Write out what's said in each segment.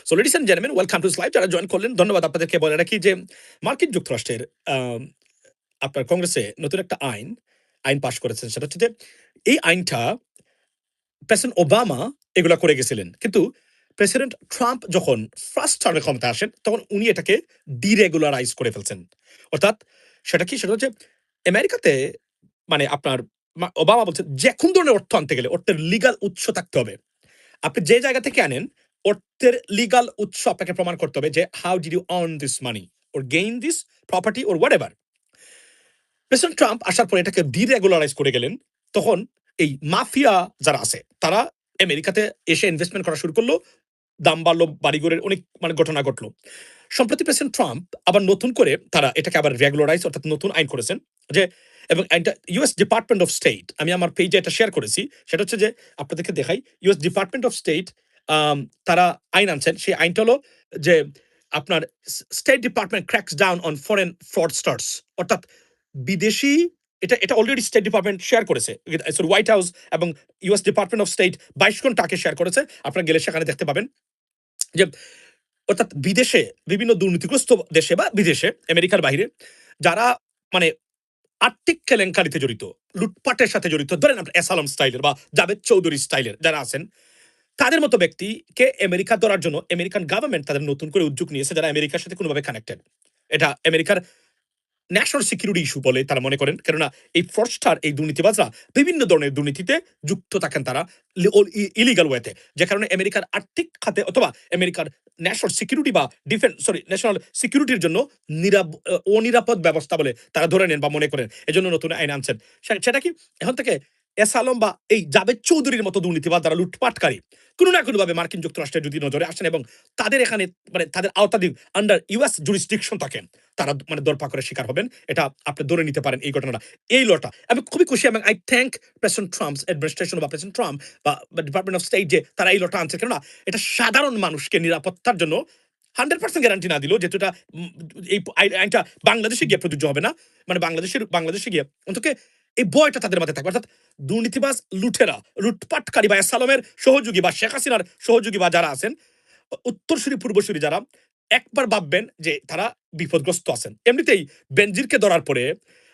So ladies and gentleman, welcome to live. যারা join করলেন ধন্যবাদ আপনাদেরকে। বলে রাখি যে মার্কিন যুক্তরাষ্ট্রের আম আপনার কংগ্রেসে নতুন একটা আইন পাস করেছেন। সেটা হচ্ছে যে এই আইনটা প্রেসিডেন্ট ওবামা এগুলা করে গেছিলেন। কিন্তু প্রেসিডেন্ট ট্রাম্প যখন ফার্স্ট টার্মে ক্ষমতায় আসেন, তখন উনি এটাকে ডিরেগুলারাইজ করে ফেলছেন। অর্থাৎ সেটা কি? সেটা হচ্ছে আমেরিকাতে মানে আপনার ওবামা বলছেন যেকোন ধরনের অর্থ আনতে গেলে অর্থের লিগাল উৎস থাকতে হবে। আপনি যে জায়গা থেকে আনেন, অর্থের লিগাল উৎস আপনাকে প্রমাণ করতে হবে যে how did you earn this money or gain this property or whatever. President Trump আসার পরে এটাকে ডিরেগুলারাইজ করে গেলেন। তখন এই মাফিয়া যারা আছে তারা আমেরিকাতে এসে ইনভেস্টমেন্ট করা শুরু করলো। দাম বাড়লো, বাড়িঘরের অনেক ঘটনা ঘটলো। সম্প্রতি প্রেসিডেন্ট ট্রাম্প আবার নতুন করে তারা এটাকে আবার রেগুলারাইজ অর্থাৎ নতুন আইন করেছেন যে, এবং আইনটা ইউএস ডিপার্টমেন্ট অফ স্টেট, আমি আমার পেজে এটা শেয়ার করেছি। সেটা হচ্ছে যে আপনাদেরকে দেখাই, ইউএস ডিপার্টমেন্ট অফ স্টেট তারা আইন আনছেন। সেই আইনটা হলো যে আপনার state department cracks down on foreign fraudsters, অর্থাৎ বিদেশি, এটা এটা অলরেডি স্টেট ডিপার্টমেন্ট শেয়ার করেছে। হোয়াইট হাউস এবং ইউএস ডিপার্টমেন্ট অফ স্টেট 22 ঘন্টা আগে শেয়ার করেছে। আপনারা গেলে সেখানে দেখতে পাবেন যে অর্থাৎ বিদেশে বিভিন্ন দুর্নীতিগ্রস্ত দেশে বা বিদেশে আমেরিকার বাইরে যারা মানে আর্থিক কেলেঙ্কারিতে জড়িত, লুটপাটের সাথে জড়িত, ধরেন আপনার এসালাম স্টাইলের বা জাভেদ চৌধুরী স্টাইলের যারা আছেন, তাদের মতো ব্যক্তিকে আমেরিকা ধরার জন্য আমেরিকান গভর্নমেন্ট তাদের নতুন করে উদ্যোগ নিয়েছে, যারা আমেরিকার সাথে কোনোভাবে কানেক্টেড। এটা আমেরিকার ন্যাশনাল সিকিউরিটি ইস্যু বলে তারা মনে করেন। কেননা এই ফ্রডস্টার, এই দুর্নীতিবাজরা বিভিন্ন ধরনের দুর্নীতিতে যুক্ত থাকেন তারা ইলিগাল ওয়েতে, যে কারণে আমেরিকার আর্থিক খাতে অথবা আমেরিকার ন্যাশনাল সিকিউরিটি বা ন্যাশনাল সিকিউরিটির জন্য অনিরাপদ ব্যবস্থা বলে তারা ধরে নেন বা মনে করেন। এজন্য নতুন আইন আনছেন। সেটা কি? এখন থেকে এস আলম বা এই জাভেদ চৌধুরীর মতো দুর্নীতিবাদ, যারা লুটপাটকারী, কোনো না কোনোভাবে মার্কিন যুক্তরাষ্ট্রের যদি নজরে আসেন এবং তাদের এখানে তাদের আওতাধীন আন্ডার ইউএস জুরিসডিকশন থাকেন, তারা দরপাকড়ের শিকার হবেন। এটা আপনি ধরে নিতে পারেন এই ঘটনাটা, এই লটা। আমি খুবই খুশি এবং I thank president Trump's administration বা প্রেসিডেন্ট ট্রাম্প বা ডিপার্টমেন্ট অফ স্টেট যে তারা এই লটা আনছে। কেননা এটা সাধারণ মানুষকে নিরাপত্তার জন্য 100% গ্যারান্টি না দিলেও, যেহেতু এটা এই আইনটা বাংলাদেশে গিয়ে প্রযোজ্য হবে না, মানে বাংলাদেশে গিয়ে অন্তত এই বয়টা তাদের মাথায় থাকবে। অর্থাৎ দুর্নীতিবাজ, লুটেরা, লুটপাটকারী বা সালমের সহযোগী বা শেখ হাসিনার সহযোগী বা যারা আছেন, উত্তরসূরি পূর্বসূরি যারা, একবার ভাববেন যে তারা বিপদগ্রস্ত আছেন। এমনিতেই বেনজিরকে ধরার পরে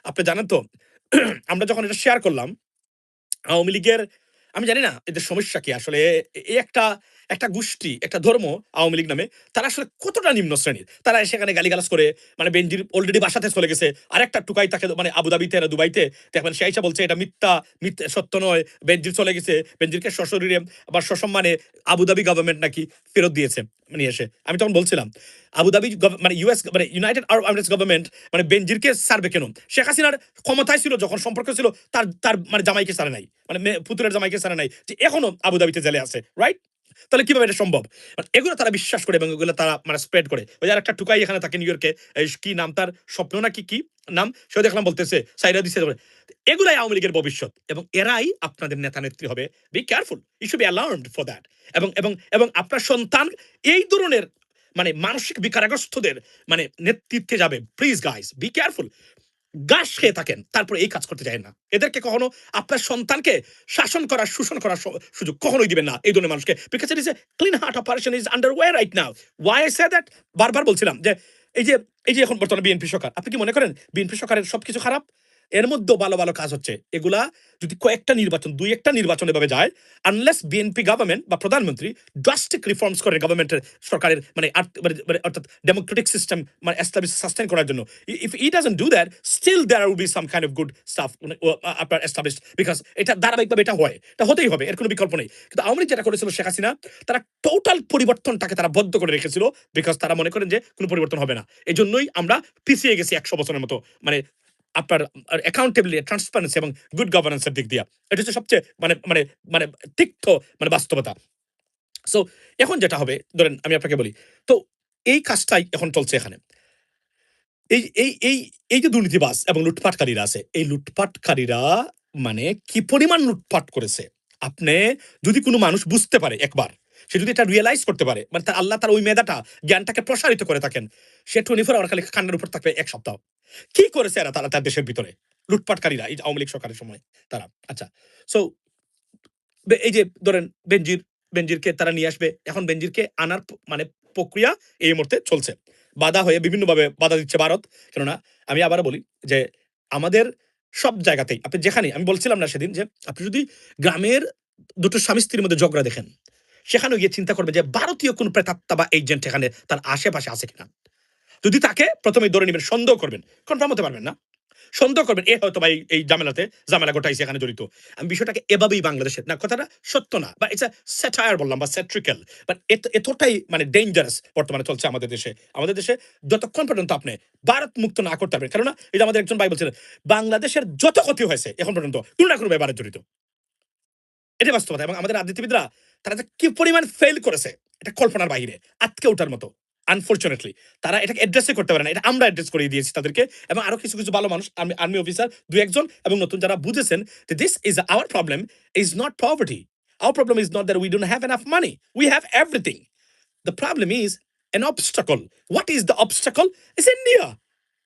আপনি জানেন তো, আমরা যখন এটা শেয়ার করলাম, আওয়ামী লীগের, আমি জানি না এদের সমস্যা কি আসলে। এই একটা একটা গোষ্ঠী, একটা ধর্ম আওয়ামী লীগ নামে, তারা আসলে কতটা নিম্ন শ্রেণীর। তারা সেখানে গালিগালাজ করে, মানে বেনজির অলরেডি বাসাতে চলে গেছে, আরেকটা টুকাই তাকে মানে আবুধাবিতে না দুবাইতে দেখবেন, সে আইসা বলছে এটা মিথ্যা, সত্য নয়, বেনজির চলে গেছে। বেনজিরকে সশরীরে বা সসম্মানে আবুধাবি গভর্নমেন্ট নাকি ফেরত দিয়েছে নিয়ে এসে। আমি তখন বলছিলাম আবুধাবি মানে ইউএস মানে ইউনাইটেড আরব এমিরেটস গভর্নমেন্ট মানে বেনজিরকে ছাড়বে কেন? শেখ হাসিনার ক্ষমতায় ছিল যখন, সম্পর্ক ছিল, তার তার মানে জামাইকে ছাড়ে নাই, মানে পুতুরের জামাইকে ছাড়ে নাই, যে এখনো আবুধাবিতে জেলে আছে, রাইট? তাহলে কিভাবে এটা সম্ভব? এগুলো তারা বিশ্বাস করে এবং এগুলো তারা মানে স্প্রেড করে। ওই যে আরেকটা টুকাই এখানে থাকে নিউ ইয়র্কে, কি নাম তার, স্বপ্ন না কি কি নাম, সেও দেখলাম বলতেছে সাইরা দিছে। এগুলাই আওয়ামী লীগের ভবিষ্যৎ এবং এরাই আপনাদের নেতা নেত্রী হবে। Be careful, you should be alarmed for that. এবং এবং এবং আপনার সন্তান এই ধরনের মানে মানসিক বিকারগ্রস্তদের মানে নেতৃত্বে যাবে। Please guys, be careful. ঘাস খেয়ে থাকেন, তারপরে এই কাজ করতে যায় না। এদেরকে কখনো আপনার সন্তানকে শাসন করার, শোষণ করার সুযোগ কখনোই দিবেন না এই ধরনের মানুষকে, because it is a clean heart operation is under way right now. Why I say that? বারবার বলছিলাম যে এই যে এই যে এখন বর্তমানে বিএনপি সরকার, আপনি কি মনে করেন বিএনপি সরকারের সবকিছু খারাপ? এর মধ্যেও ভালো ভালো কাজ হচ্ছে। এগুলা যদি কয়েকটা নির্বাচন, দুই একটা নির্বাচন এভাবে যায়, আনলেস বিএনপি গভর্নমেন্ট বা প্রধানমন্ত্রী ড্রাস্টিক রিফর্মস করে গভর্নমেন্টের, সরকারের মানে অর্থাৎ ডেমোক্রেটিক সিস্টেম মানে এস্টাবলিশ সাস্টেইন করার জন্য, if he doesn't do that, still there will be some kind of good stuff আপনার এস্টাবলিশ, বিকজ এটা ধারাবাহিকভাবে এটা হয়, এটা হতেই হবে, এর কোনো বিকল্প নেই। কিন্তু আওয়ামী লীগ যেটা করেছিল শেখ হাসিনা, তারা টোটাল পরিবর্তনটাকে তারা বদ্ধ করে রেখেছিল, বিকজ তারা মনে করেন যে কোনো পরিবর্তন হবে না। এই জন্যই আমরা পিছিয়ে গেছি 100 বছরের মতো, মানে আপনার অ্যাকাউন্টেবিলিটি, ট্রান্সপারেন্সি এবং গুড গভর্নেন্সের দিক দিয়া। এটা হচ্ছে সবচেয়ে মানে মানে মানে তিক্ত মানে বাস্তবতা। সো এখন যেটা হবে, ধরেন আমি আপনাকে বলি, তো এই কাজটাই এখন চলছে এখানে। এই এই এই এই যে দুর্নীতিবাজ এবং লুটপাটকারীরা আছে, এই লুটপাটকারীরা মানে কি পরিমাণ লুটপাট করেছে, আপনি যদি কোনো মানুষ বুঝতে পারে একবার, সে যদি এটা রিয়েলাইজ করতে পারে, মানে তার আল্লাহ তার ওই মেধাটা, জ্ঞানটাকে প্রসারিত করে থাকেন, সে 24 আওয়ার খালি কান্নার উপর থাকবে 1 সপ্তাহ। কি করেছে এরা, তারা তার দেশের ভিতরে লুটপাটকারীরা, এই যে আওয়ামী লীগ সরকারের সময় তারা। আচ্ছা, সো এই যে ধরেন বেনজিরকে তারা নিয়ে আসবে। এখন বেনজিরকে আনার মানে প্রক্রিয়া এই মুহূর্তে চলছে। বাধা হয়ে বিভিন্নভাবে বাধা দিচ্ছে ভারত। কেননা আমি আবারও বলি যে আমাদের সব জায়গাতেই আপনি যেখানেই আমি বলছিলাম না সেদিন যে আপনি যদি গ্রামের দুটো স্বামী-স্ত্রীর মধ্যে ঝগড়া দেখেন, সেখানেও গিয়ে চিন্তা করবেন যে ভারতীয় কোন প্রেতাত্মা বা এজেন্ট এখানে তার আশেপাশে আছে কিনা। যদি তাকে প্রথমেই ধরে নিবেন, সন্দেহ করবেন, কনফার্ম হতে পারবেন না। সন্দেহ করবেন এ হয়তো বা এই ঝামেলা ঘটাইছে, এখানে জড়িত। আমি বিষয়টাকে এভাবেই বাংলাদেশের না কথাটা সত্য না বা ইটস আ স্যাটায়ার বললাম বা স্যাট্রিক্যাল, বাট এতটাই মানে ডেঞ্জারাস বর্তমানে চলছে আমাদের দেশে। আমাদের দেশে যতক্ষণ পর্যন্ত আপনি ভারত মুক্ত না করতে পারবেন, কেননা এই যে আমাদের একজন ভাই বলছিলেন বাংলাদেশের যত ক্ষতি হয়েছে এখন পর্যন্ত কোন না কোনো ব্যাপারে জড়িত। এটাই বাস্তবতা। এবং আমাদের রাজনীতিবিদরা তারা যে কি পরিমাণ ফেল করেছে এটা কল্পনার বাহিরে, আটকে ওঠার মতো। আনফরচুনেটলি তারা এটাকে অ্যাড্রেসই করতে পারে না। এটা আমরা অ্যাড্রেস করে দিয়েছি তাদেরকে। এবং আরো কিছু ভালো মানুষ, আর্মি অফিসার ২-১ জন এবং নতুন যারা বুঝেছেন যে this is our problem is not poverty. Our problem is not that we don't have enough money. We have everything. The problem is an obstacle. What is the obstacle? It's India.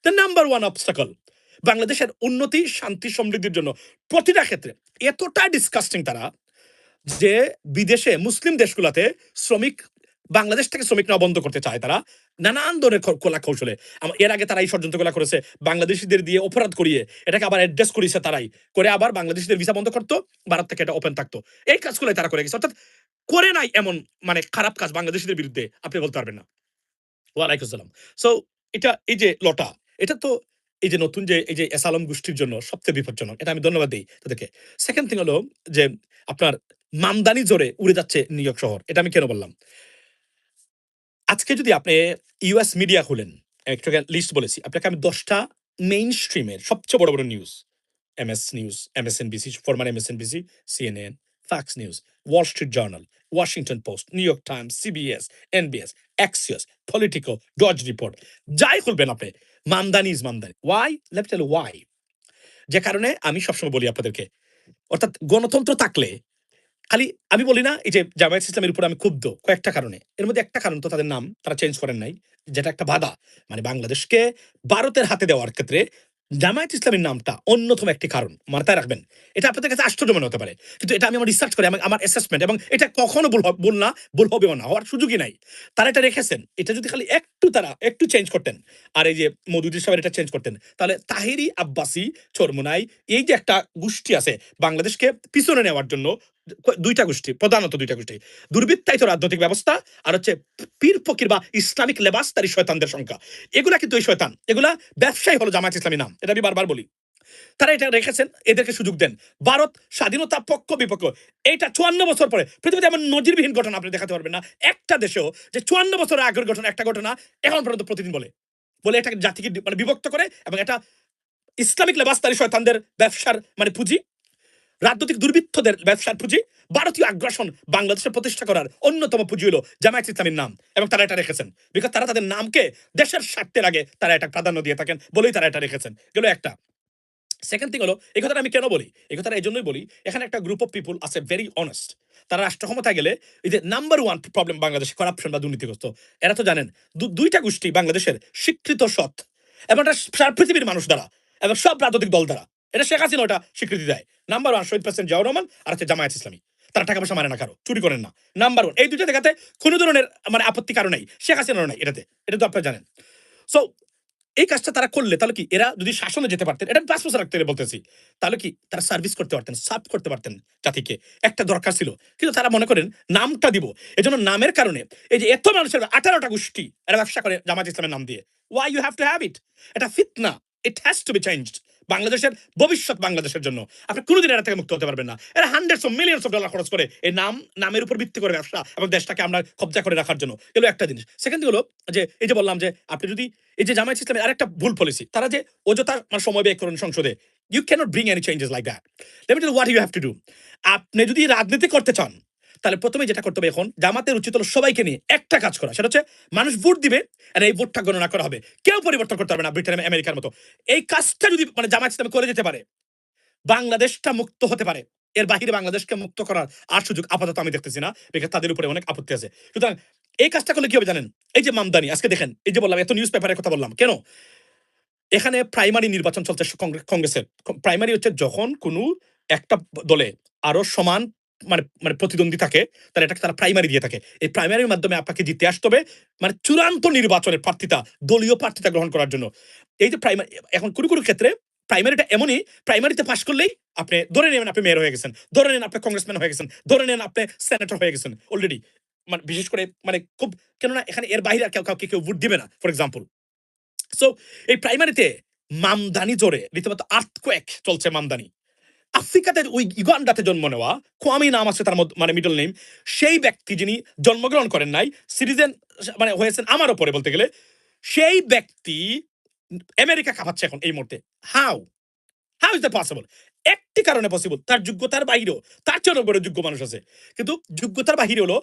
The number one obstacle. বাংলাদেশের উন্নতি, শান্তি, সমৃদ্ধির জন্য প্রতিটা ক্ষেত্রে এতটা disgusting তারা যে বিদেশে মুসলিম দেশগুলাতে শ্রমিক বাংলাদেশ থেকে শ্রমিক নেওয়া বন্ধ করতে চায় তারা নানান ধরনের কলা কৌশলে। এর আগে তারা এই ষড়যন্ত্রগুলা করেছে, বাংলাদেশিদের দিয়ে অপরাধ করিয়ে এটাকে আবার অ্যাড্রেস করিয়েছে তারাই করে, আবার বাংলাদেশিদের ভিসা বন্ধ করতো, ভারত থেকে এটা ওপেন থাকতো। এই কাজগুলোই তারা করে গেছে। অর্থাৎ করে নাই এমন মানে খারাপ কাজ বাংলাদেশিদের বিরুদ্ধে আপনি বলতে পারবেন না। ওয়ালাইকুম সালাম। সো এটা এই যে লটা, এটা তো এই যে নতুন যে এই যে এসালম গোষ্ঠীর জন্য সবচেয়ে বিপজ্জনক। এটা আমি ধন্যবাদ দেই তাদেরকে। সেকেন্ড থিং হলো যে আপনার মামদানি জোরে উড়ে যাচ্ছে নিউ ইয়র্ক শহর। এটা আমি কেন বললাম? আজকে যদি আপনি ইউএস মিডিয়া খুলেন, একটু আগে লিস্ট বলেছি। আপনাকে আমি ১০ টা মেইন স্ট্রিমের সবচেয়ে বড় news, MS news, MSNBC, former MSNBC, CNN, Fox News, Wall Street Journal, Washington Post, New York Times, CBS, NBS, Axios, Politico, Dodge Report, যাই খুলবেন আপনি, Mamdani is Mamdani. Why? Let me tell you why. যে কারণে আমি সবসময় বলি আপনাদেরকে, অর্থাৎ গণতন্ত্র থাকলে খালি আমি বলি না এই যে জামায়াত ইসলামের উপর আমি ক্ষুব্ধ কয়েকটা কারণে। এর মধ্যে একটা কারণ তো তাদের নাম তারা চেঞ্জ করেন নাই। যেটা একটা বাধা। মানে বাংলাদেশকে ভারতের হাতে দেওয়ার ক্ষেত্রে জামায়াত ইসলামের নামটা অন্যতম একটি কারণ। মাথায় রাখবেন। এটা আপনাদের কাছে আশ্চর্য মনে হতে পারে। কিন্তু এটা আমি আমার রিসার্চ করে আমার অ্যাসেসমেন্ট, এবং এটা কখনো ভুল হবেও না, হওয়ার সুযোগই নাই। তারা এটা রেখেছেন। এটা যদি খালি তারা একটু চেঞ্জ করতেন, আর এই যে মওদুদি সাহেব এটা চেঞ্জ করতেন, তাহলে তাহেরি, আব্বাসি, চরমোনাই এই যে একটা গোষ্ঠী আছে বাংলাদেশকে পিছনে নেওয়ার জন্য, ২ টা গোষ্ঠী, প্রধানত ২ টা গোষ্ঠী। দুর্বৃত্তায়িত রাজনৈতিক ব্যবস্থা আর হচ্ছে পীর ফকির বা ইসলামিক লেবাসধারী শয়তানদের সংখ্যা। এগুলা কিন্তু এই শয়তান। এগুলা ব্যবসায়ী হলো জামায়াত ইসলামী নাম। এটা আমি বারবার বলি। তারা এটা রেখেছেন, এদেরকে সুযোগ দেন। ভারত স্বাধীনতা পক্ষ বিপক্ষ। এইটা ৫৪ বছর পরে পৃথিবীতে এমন নজিরবিহীন ঘটনা আপনি দেখাতে পারবেন না। একটা দেশেও যে ৫৪ বছরের আগের ঘটনা, একটা ঘটনা এখন পর্যন্ত প্রতিদিন বলে এটাকে জাতিকে মানে বিভক্ত করে, এবং এটা ইসলামিক লেবাসধারী শয়তানদের ব্যবসার মানে পুঁজি, রাজনৈতিক দুর্বৃত্তদের ব্যবসার পুঁজি, ভারতীয় আগ্রাসন বাংলাদেশে প্রতিষ্ঠা করার অন্যতম পুঁজি হলো জামায়াত ইসলামীর নাম, এবং তারা এটা রেখেছেন। বিকজ তারা তাদের নামকে দেশের স্বার্থের আগে তারা এটা প্রাধান্য দিয়ে থাকেন বলেই তারা এটা রেখেছেন। গেল একটা। সেকেন্ড থিং হলো, এই কথাটা আমি কেন বলি? এই কথাটা এই জন্যই বলি, এখানে একটা গ্রুপ অফ পিপল আছে ভেরি অনেস্ট। তারা রাষ্ট্র ক্ষমতায় গেলে এই যে নাম্বার ওয়ান প্রবলেম বাংলাদেশে করাপশন বা দুর্নীতিগ্রস্ত। এরা তো জানেন ২টা গোষ্ঠী বাংলাদেশের স্বীকৃত সৎ, এবং এটা সারা পৃথিবীর মানুষ দ্বারা এবং সব রাজনৈতিক দল দ্বারা, এটা শেখ হাসিনা ওটা স্বীকৃতি দেয়। নাম্বার ওয়ান শহীদ প্রেসিডেন্ট জিয়াউর রহমান আর হচ্ছে জামায়াত ইসলামী। তারা টাকা পয়সা মারে না, কারো চুরি করেন না। নাম্বার ওয়ান এই ২টা জায়গাতে কোনো ধরনের মানে আপত্তি কারো নেই, শেখ হাসিনারও নাই এটাতে। এটা তো আপনারা জানেন। সো এই কাজটা তারা করলে তাহলে কি এরা যদি শাসনে যেতে পারতেন, এটা ৫ বছর রাখতে বলতেছি, তাহলে কি তারা সার্ভিস করতে পারতেন, সার্ভ করতে পারতেন জাতিকে। একটা দরকার ছিল, কিন্তু তারা মনে করেন নামটা দিব। এজন্য নামের কারণে এই যে এত মানুষের ১৮টা গোষ্ঠী এরা ব্যবসা করে জামায়াত ইসলামের নাম দিয়ে। Why you have to have it? এটা ফিতনা। It has to be changed. বাংলাদেশের ভবিষ্যৎ বাংলাদেশের জন্য আপনি কোনোদিন এরা থেকে মুক্ত হতে পারবেন না। এরা hundreds of millions of dollar খরচ করে এই নামের উপর ভিত্তি করে ব্যবসা এবং দেশটাকে আমরা কব্জা করে রাখার জন্য। এগুলো একটা জিনিস। সেকেন্ড হলো যে এই যে বললাম যে আপনি যদি এই যে জামায়াত ইসলামের আরেকটা ভুল পলিসি, তারা যে অযথা মানে সময় ব্যয় করেন সংসদে। You cannot bring any changes like that. Let me tell what you have to do. আপনি যদি রাজনীতি করতে চান, তাহলে প্রথমে যেটা করতে হবে, এখন জামাতের উচিত হলো সবাইকে নিয়ে একটা কাজ করা, সেটা হচ্ছে মানুষ ভোট দিবে আর এই ভোটটা গণনা করা হবে। কেউ পরিবর্তন করতে পারবে না ব্রিটেন আমেরিকার মতো। এই কাজটা যদি মানে জামায়াত ইসলামী করে যেতে পারে, বাংলাদেশটা মুক্ত হতে পারে। এর বাহিরে বাংলাদেশকে মুক্ত করার আর সুযোগ আপাতত আমি দেখতেছি না, বিকজ তাদের উপরে অনেক আপত্তি আছে। সুতরাং এই কাজটা করলে কি হবে জানেন? এই যে মামদানি আজকে দেখেন, এই যে বললাম এত নিউজ পেপারের কথা বললাম কেন? এখানে প্রাইমারি নির্বাচন চলছে কংগ্রেসের। প্রাইমারি হচ্ছে যখন কোনো একটা দলে আরো সমান মানে মানে প্রতিদ্বন্দ্বী থাকে, তাহলে এটাকে তারা প্রাইমারি দিয়ে থাকে। এই প্রাইমারির মাধ্যমে আপনাকে জিতে আসতে হবে মানে চূড়ান্ত নির্বাচনের প্রার্থিতা, দলীয় প্রার্থিতা গ্রহণ করার জন্য। এই যে প্রাইমারি, এখন কোনো ক্ষেত্রে প্রাইমারিটা এমনই, প্রাইমারিতে পাস করলেই আপনি ধরে নেবেন আপনি মেয়র হয়ে গেছেন, ধরে নেন আপনি কংগ্রেসম্যান হয়ে গেছেন, ধরে নেন আপনি সেনেটর হয়ে গেছেন অলরেডি। মানে বিশেষ করে মানে খুব, কেননা এখানে এর বাইরে আর কাউকে কেউ ভোট দিবে না ফর এক্সাম্পল। সো এই প্রাইমারিতে মামদানি জোরে রীতিমতো আর্থকোয়েক চলছে মামদানি। আফ্রিকাতে ওই ইউগান্ডাতে জন্ম নেওয়া কোয়ামি নাম আছে তার মধ্যে, মানে মিডল নেম, সেই ব্যক্তি যিনি জন্মগ্রহণ করেন নাই, সিটিজেন মানে হয়েছেন আমার ওপরে বলতে গেলে, সেই ব্যক্তি আমেরিকা কাঁপাচ্ছে এখন এই মুহূর্তে। How how is that possible? একটি কারণে পসিবল, তার যোগ্যতার বাইরেও তার চেয়ে বড় যোগ্য মানুষ আছে, কিন্তু যোগ্যতার বাহিরে হলো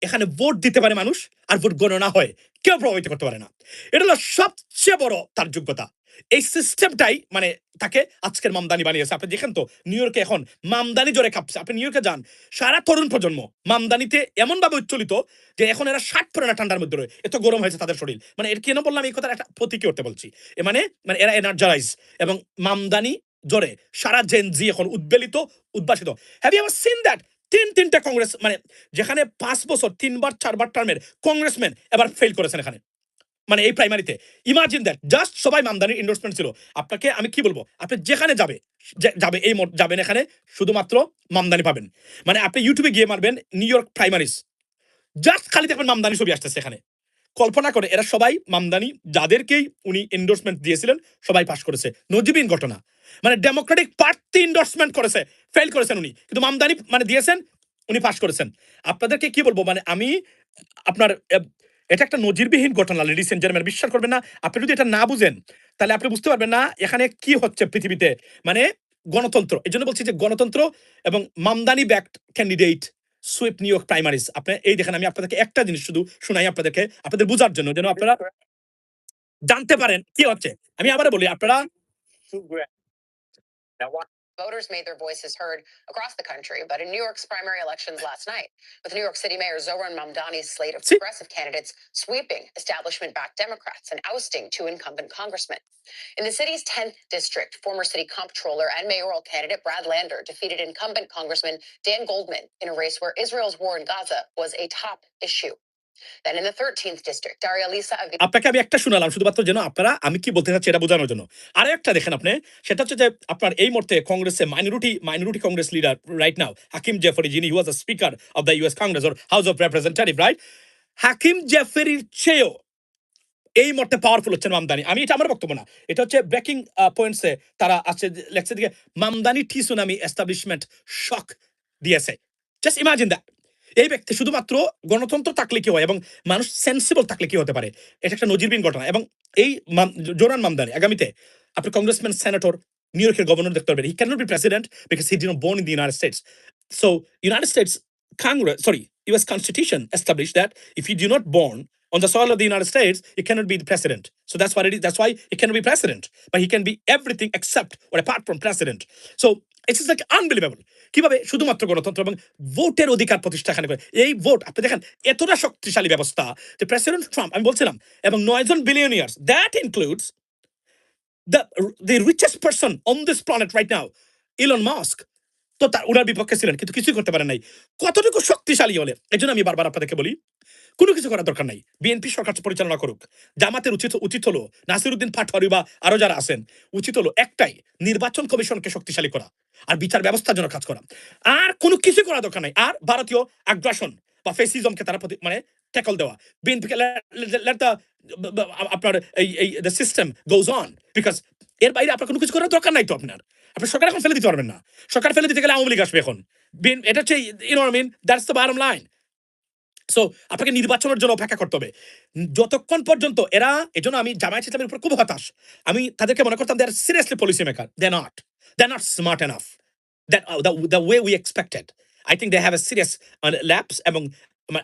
এখানে ভোট দিতে পারে মানুষ, আর ভোট গণনা হয়, কেউ প্রভাবিত করতে পারে না। এটা হলো সবচেয়ে বড় তার যোগ্যতা। এই সিস্টেমটাই মানে তাকে আজকের মামদানি বানিয়েছে। আপনি দেখেন তো নিউ ইয়র্কে এখন মামদানি জোরে কাঁপছে। আপনি নিউ ইয়র্কে যান, সারা তরুণ প্রজন্ম মামদানিতে এমন ভাবে উচ্চলিত যে এখন এরা 60 পরে না ঠান্ডার মধ্যে রয়ে, এত গরম হয়েছে তাদের শরীর। মানে এর কেন বললাম এই কথার একটা প্রতীকী করতে বলছি, মানে মানে এরা এনার্জাইজ এবং মামদানি জোরে সারা জেন জি এখন উদ্বেলিত, উদ্ভাসিত। Have you ever seen that? তিনটা কংগ্রেস মানে যেখানে 5 বছর 3বার 4বার টার্মের কংগ্রেসম্যান এবার ফেল করেছেন এখানে, মানে এই প্রাইমারিতে। ইমাজিন দ্যাট, জাস্ট সবাই মামদানির এন্ডোর্সমেন্ট ছিল। আপনাকে আমি কি বলবো, আপনি যেখানে যাবে এই যাবেন এখানে শুধুমাত্র মামদানি পাবেন। মানে আপনি ইউটিউবে গিয়ে মারবেন নিউ ইয়র্ক প্রাইমারিজ, জাস্ট খালি দেখবেন মামদানি ছবি আসতেছে এখানে। কল্পনা করে এরা সবাই মামদানি, যাদেরকেই উনি এন্ডোর্সমেন্ট দিয়েছিলেন সবাই পাস করেছে। নজিবিন ঘটনা, মানে ডেমোক্রেটিক পার্টি এন্ডোর্সমেন্ট করেছে, ফেল করেছেন উনি, কিন্তু মামদানি মানে দিয়েছেন, উনি পাস করেছেন। আপনাদেরকে কি বলবো, মানে আমি আপনার এটা একটা নজিরবিহীন ঘটনা লেডিস এন্ড জেন্টলম্যান, বিশ্বাস করবেন না। আপনি যদি এটা না বুঝেন তাহলে আপনি বুঝতে পারবেন না এখানে কি হচ্ছে পৃথিবীতে। মানে গণতন্ত্র, এই জন্য বলছি যে গণতন্ত্র এবং Mamdani backed candidate sweep New York primaries. আপনি এই দেখেন, আমি আপনাদেরকে একটা জিনিস শুধু শোনাই আপনাদেরকে, আপনাদের বোঝার জন্য, যেন আপনারা জানতে পারেন কি হচ্ছে। আমি আবারও বলি, আপনারা Voters made their voices heard across the country, but in New York's primary elections last night, with New York City Mayor Zohran Mamdani's slate of see, progressive candidates sweeping establishment-backed Democrats and ousting 2 incumbent congressmen. In the city's 10th district, former city comptroller and mayoral candidate Brad Lander defeated incumbent Congressman Dan Goldman in a race where Israel's war in Gaza was a top issue. Then in the 13th district, Daria Lisa আপনাকে আমি একটা শোনালাম শুধুমাত্র যেন আপনারা আমি কি বলতে চাচ্ছি এটা বোঝানোর জন্য। আরো একটা দেখেন আপনি, সেটা হচ্ছে যে আপনার এই মুহূর্তে কংগ্রেসে minority Congress leader right now Hakeem Jeffries, যিনি he was a speaker of the US Congress or house of representative, right? Hakeem জেফরির চেয়েও এই মুহূর্তে পাওয়ারফুল হচ্ছেন মামদানি। আমি এটা আমার বক্তব্য না, এটা হচ্ছে ব্রেকিং পয়েন্টসে তারা আছে লেখছে দিকে, মামদানি টি সুনামি এস্টাবলিশমেন্ট শক দিয়েছে। Just imagine that. এই ব্যক্তি শুধুমাত্র গণতন্ত্র থাকলে কি হয় এবং মানুষ সেন্সিবল থাকলে কি হতে পারে, এটা একটা নজিরবিহীন ঘটনা। এবং এই জোরান মামদানি আগামীতে আপনি কংগ্রেসম্যান, সেনেটর, নিউ ইয়র্কের গভর্নর দেখতে পারবেন। He can not be president because he did not born in the United States. So United States Congress, sorry, US Constitution established that if you do not born on the soil of the United States, you cannot be the president. So that's what it is. That's why he cannot be president. But he can be everything except or apart from president. So it's just like unbelievable. কিভাবে শুধুমাত্র গণতন্ত্র এবং ভোটের অধিকার প্রতিষ্ঠা এখানে করে। এই ভোট আপনি দেখেন এতটা শক্তিশালী ব্যবস্থা যে প্রেসিডেন্ট ট্রাম্প, আমি বলছিলাম, এবং 9 জন billionaires, that includes the richest person on this planet right now, Elon Musk, তো তার ওনার বিপক্ষে ছিলেন কিন্তু কিছুই করতে পারেন নাই। কতটুকু শক্তিশালী হলে, এই জন্য আমি বারবার আপনাদেরকে বলি কোনো কিছু করার দরকার নাই, বিএনপি সরকার পরিচালনা করুক। জামাতের উচিত হলো নাসিরউদ্দিন পাটোয়ারি বা আরো যারা আছেন, উচিত হলো একটাই, নির্বাচন কমিশনকে শক্তিশালী করা আর বিচার ব্যবস্থার জন্য কাজ করা। আর কোনো কিছু করার দরকার নাই। আর ভারতীয় আগ্রাসন বা ফেসিজমকে তারা মানে ট্যাকল দেওয়া, বিএনপিকে আপনার এই the system goes on, because এর বাইরে আপনার কোনো কিছু করার দরকার নাই। তো আপনার আপনি সরকার এখন ফেলে দিতে পারবেন না। সরকার ফেলে দিতে গেলে আওয়ামী লীগ আসবে এখন। এটা হচ্ছে you know I mean, that's the bottom line. So আপনাকে নির্বাচনের জন্য অপেক্ষা করতে হবে যতক্ষণ পর্যন্ত এরা, এজন্য আমি জামায়াত ইসলামের উপর খুব হতাশ। আমি তাদেরকে মনে করতাম they are seriously policy maker, they not smart enough that the way we expected. I think they have a serious lapse এবং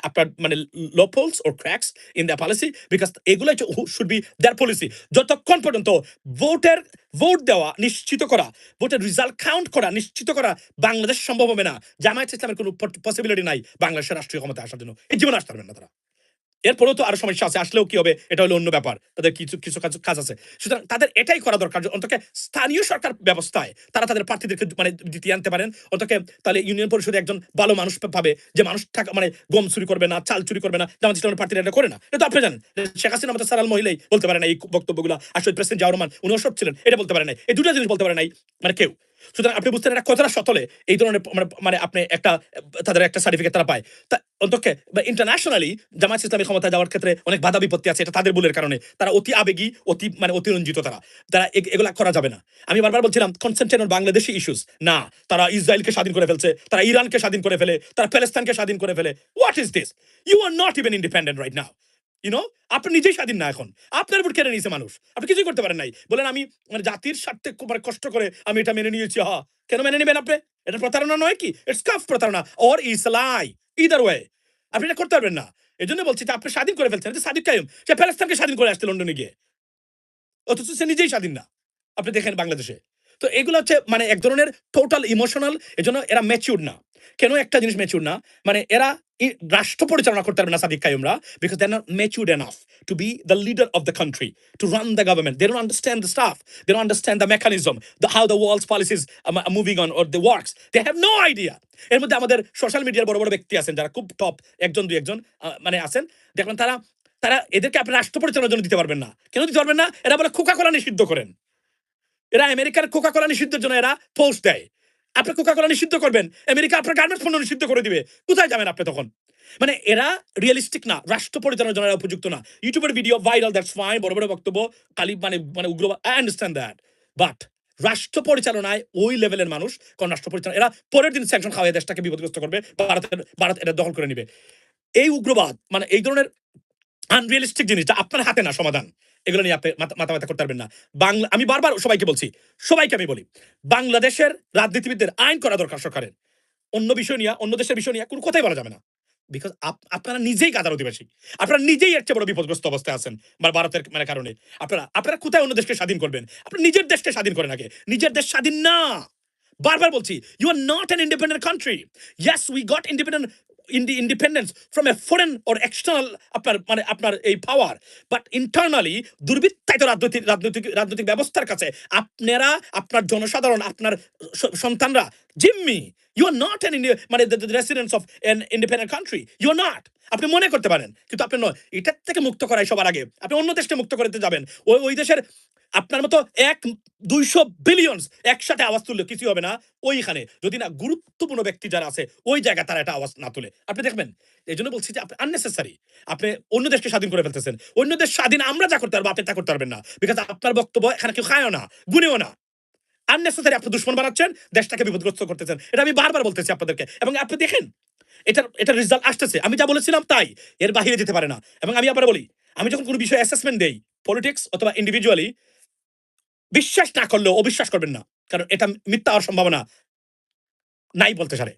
আপনার মানে loopholes or cracks in the policy, because এগুলো শুড বি দেয়ার পলিসি। যতক্ষণ পর্যন্ত vote দেওয়া নিশ্চিত করা, ভোটের রেজাল্ট কাউন্ট করা নিশ্চিত করা বাংলাদেশ সম্ভব হবে না, জামায়াত ইসলামের কোনো পসিবিলিটি নাই বাংলাদেশের রাষ্ট্রীয় ক্ষমতা আসার জন্য। এই জীবন আসতে পারবেন না তারা। এরপরেও তো আরো সমস্যা আছে, আসলেও কি হবে এটা হলো অন্য ব্যাপার, তাদের কিছু কিছু কাজ আছে। সুতরাং তাদের এটাই করা দরকার যে অন্তত স্থানীয় সরকার ব্যবস্থায় তারা তাদের প্রার্থীদেরকে মানে জিতিয়ে আনতে পারেন অন্তত। তাহলে ইউনিয়ন পরিষদে একজন ভালো মানুষ পাবে, যে মানুষ টাকা মানে গম চুরি করবে না, চাল চুরি করবে না, জামাত ইসলামের প্রার্থীরা এটা করে না। এটা তো আপনি জানেন, শেখ হাসিনা আমাদের সারাল মহিলাই বলতে পারে না এই বক্তব্যগুলো, আসলে প্রেসিডেন্ট জিয়াউর রহমান উনি সব ছিলেন এটা বলতে পারে নাই, এই দুটা জিনিস বলতে পারে নাই মানে কেউ। সুতরাং আপনি বুঝতেন এটা কতটা সতলে এই ধরনের মানে আপনি একটা তাদের একটা সার্টিফিকেট তারা পায়। তা অন্তত ইন্টারন্যাশনালি জামাত ইসলামী ক্ষমতা যাওয়ার ক্ষেত্রে অনেক বাধা বিপত্তি আছে, এটা তাদের ভুলের কারণে। তারা অতি আবেগী, অতি মানে অতিরঞ্জিত, তারা তারা এগুলা করা যাবে না। আমি বারবার বলছিলাম কনসেন্ট্রেট অন বাংলাদেশি ইস্যুস না, তারা ইসরায়েলকে স্বাধীন করে ফেলছে, তারা ইরানকে স্বাধীন করে ফেলে, তারা প্যালেস্তাইনকে স্বাধীন করে ফেলে। What is this? You are not even independent right now, you know. আপনি নিজেই স্বাধীন না এখন, আপনার উপর কেড়ে নিয়েছে মানুষ, আপনি কিছুই করতে পারেন নাই। বলেন আমি মানে জাতির স্বার্থে মানে কষ্ট করে আমি এটা মেনে নিয়েছি, কেন মেনে নেবেন আপনি? এটা প্রতারণা নয় কি? ইটস কাফ প্রতারণা অর ইসলাই, ইদার ওয়ে আপনি এটা করতে পারবেন না। এই জন্য বলছি যে আপনি স্বাধীন করে ফেলছেন। সাদিক কায়ুম সে প্যালেস্তাইনকে স্বাধীন করে আসছে লন্ডনে গিয়ে, অথচ সে নিজেই স্বাধীন না। আপনি দেখেন বাংলাদেশে। তো এগুলো হচ্ছে মানে এক ধরনের টোটাল ইমোশনাল। এজন্য এরা ম্যাচিউর না। কেন একটা জিনিস ম্যাচিউর না? মানে এরা রাষ্ট্র পরিচালনা করতে পারবে না সাদিক কায়ুমরা, because they are not matured enough to be the leader of the country, to run the government. They don't understand the stuff, they don't understand the mechanism, how the world's policies moving on or the works. They have no idea. এর মধ্যে আমাদের social মিডিয়ার বড় বড় ব্যক্তি আছেন যারা খুব টপ, একজন দুই একজন মানে আছেন, দেখবেন তারা তারা এদেরকে আপনি রাষ্ট্র পরিচালনার জন্য দিতে পারবেন না। কেন দিতে পারবেন না? এরা বলে কোকা কোলা নিষিদ্ধ করেন। এরা আমেরিকার কোকা কোলা নিষিদ্ধের জন্য এরা পোস্ট দেয়। আপনি কোকা কোলা নিষিদ্ধ করবেন, আমেরিকা আপনার গার্মেন্টস পণ্য নিষিদ্ধ করে দিবে, কোথায় যাবেন আপনি তখন? মানে এরা রিয়েলিস্টিক না, রাষ্ট্র পরিচালনার জন্য এরা উপযুক্ত না। ইউটিউবের ভিডিও ভাইরাল, দ্যাটস ফাইন, বড় বড় বক্তব্য, কালি মানে মানে উগ্র, আই আন্ডারস্ট্যান্ড দ্যাট। বাট রাষ্ট্র পরিচালনায় ওই লেভেলের মানুষ, কোন রাষ্ট্র পরিচালনা, এরা পরের দিন স্যাংশন খাওয়াই দেশটাকে বিপদগ্রস্ত করবে, ভারত এটা দখল করে নিবে। এই উগ্রবাদ মানে এই ধরনের আনরিয়ালিস্টিক জিনিসটা আপনার হাতে না সমাধান। এগুলো নিয়ে আপনি মাথা ব্যথা করতে পারবেন না। বাংলা আমি বারবার সবাইকে বলছি, সবাইকে আমি বলি, বাংলাদেশের রাজনীতিবিদদের আইন করা দরকার সরকারের। অন্য বিষয় নিয়ে, অন্য দেশের বিষয় নিয়ে কোনো কথাই বলা যাবে না। বিকজ আপনারা নিজেই গাদার অধিবাসী, আপনারা নিজেই এর চেয়ে বড় বিপদগ্রস্ত অবস্থায় আছেন ভারতের মানে কারণে। আপনারা আপনারা কোথায় অন্য দেশকে স্বাধীন করবেন? আপনারা নিজের দেশকে স্বাধীন করেন আগে। নিজের দেশ স্বাধীন না। বারবার বলছি, you are not an independent country. Yes, we got independence from a foreign or external আপনার মানে আপনার এই পাওয়ার, বাট ইন্টারনালি দুর্বৃত্তায়িত রাজনৈতিক ব্যবস্থার কাছে আপনারা, আপনার জনসাধারণ, আপনার সন্তানরা জিম্মি। ইউ আর নট অ্যান মানে residents of an independent country, you are not. আপনি মনে করতে পারেন কিন্তু আপনি নয়। এটার থেকে মুক্ত করাই সবার আগে আপনি অন্য দেশকে মুক্ত করতে যাবেন। ওই দেশের আপনার মতো 100-200 বিলিয়নস একসাথে আওয়াজ তুললে কিছু হবে না। ওইখানে যদি না গুরুত্বপূর্ণ ব্যক্তি যারা আছে ওই জায়গায় তারা একটা আওয়াজ না তুলে, আপনি দেখবেন। এই জন্য বলছি যে আপনি আননেসেসারি আপনি অন্য দেশকে স্বাধীন করে ফেলতেছেন। অন্য দেশ স্বাধীন আমরা যা করতে পারবো আপনি তা করতে পারবেন না, বিকজ আপনার বক্তব্য এখানে কেউ খায়ও না, গুনেও না। আননেসেসারি আপনি দুশ্মন বানাচ্ছেন, দেশটাকে বিপদগ্রস্ত করতেছেন। এটা আমি বারবার বলতেছি আপনাদেরকে, এবং আপনি দেখেন এটা রেজাল্ট আসতেছে। আমি যা বলেছিলাম তাই, এর বাহিরে যেতে পারে না। এবং আমি আবার বলি, আমি যখন কোনো বিষয়ে অ্যাসেসমেন্ট দেই, পলিটিক্স অথবা ইন্ডিভিজুয়ালি, বিশ্বাস না করলেও অবিশ্বাস করবেন না, কারণ এটা মিথ্যা হওয়ার সম্ভাবনা নাই বলতে পারে,